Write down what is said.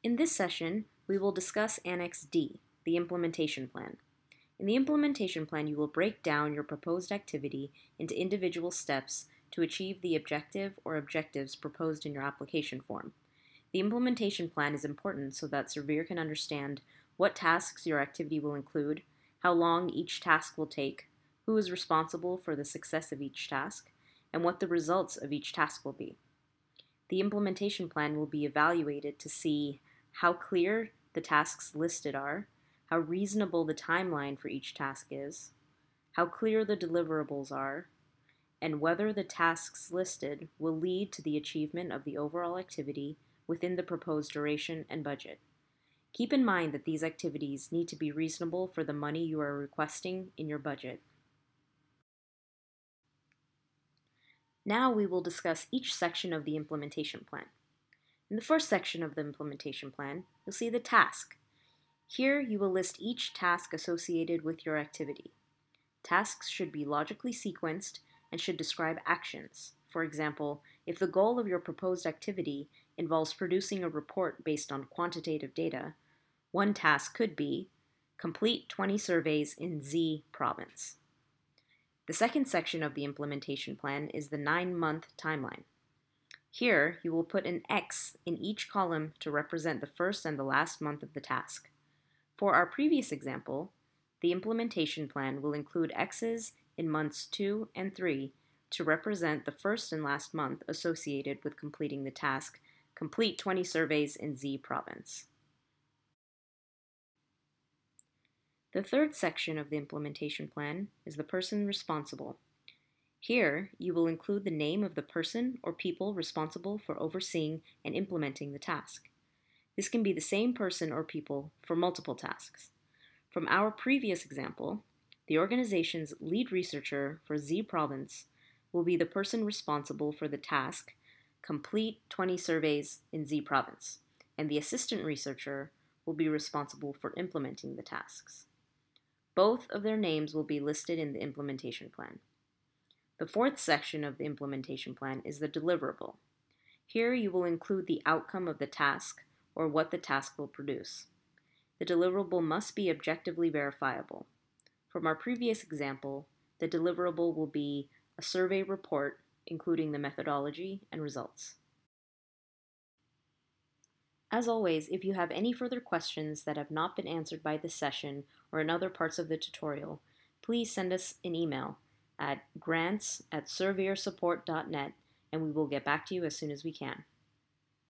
In this session, we will discuss Annex D, the implementation plan. In the implementation plan, you will break down your proposed activity into individual steps to achieve the objective or objectives proposed in your application form. The implementation plan is important so that Surveyor can understand what tasks your activity will include, how long each task will take, who is responsible for the success of each task, and what the results of each task will be. The implementation plan will be evaluated to see how clear the tasks listed are, how reasonable the timeline for each task is, how clear the deliverables are, and whether the tasks listed will lead to the achievement of the overall activity within the proposed duration and budget. Keep in mind that these activities need to be reasonable for the money you are requesting in your budget. Now we will discuss each section of the implementation plan. In the first section of the implementation plan, you'll see the task. Here you will list each task associated with your activity. Tasks should be logically sequenced and should describe actions. For example, if the goal of your proposed activity involves producing a report based on quantitative data, one task could be complete 20 surveys in Z province. The second section of the implementation plan is the 9-month timeline. Here, you will put an X in each column to represent the first and the last month of the task. For our previous example, the implementation plan will include X's in months 2 and 3 to represent the first and last month associated with completing the task, complete 20 surveys in Z province. The third section of the implementation plan is the person responsible. Here, you will include the name of the person or people responsible for overseeing and implementing the task. This can be the same person or people for multiple tasks. From our previous example, the organization's lead researcher for Z province will be the person responsible for the task, complete 20 surveys in Z province, and the assistant researcher will be responsible for implementing the tasks. Both of their names will be listed in the implementation plan. The fourth section of the implementation plan is the deliverable. Here you will include the outcome of the task or what the task will produce. The deliverable must be objectively verifiable. From our previous example, the deliverable will be a survey report including the methodology and results. As always, if you have any further questions that have not been answered by this session or in other parts of the tutorial, please send us an email at grants@surveyorsupport.net and we will get back to you as soon as we can.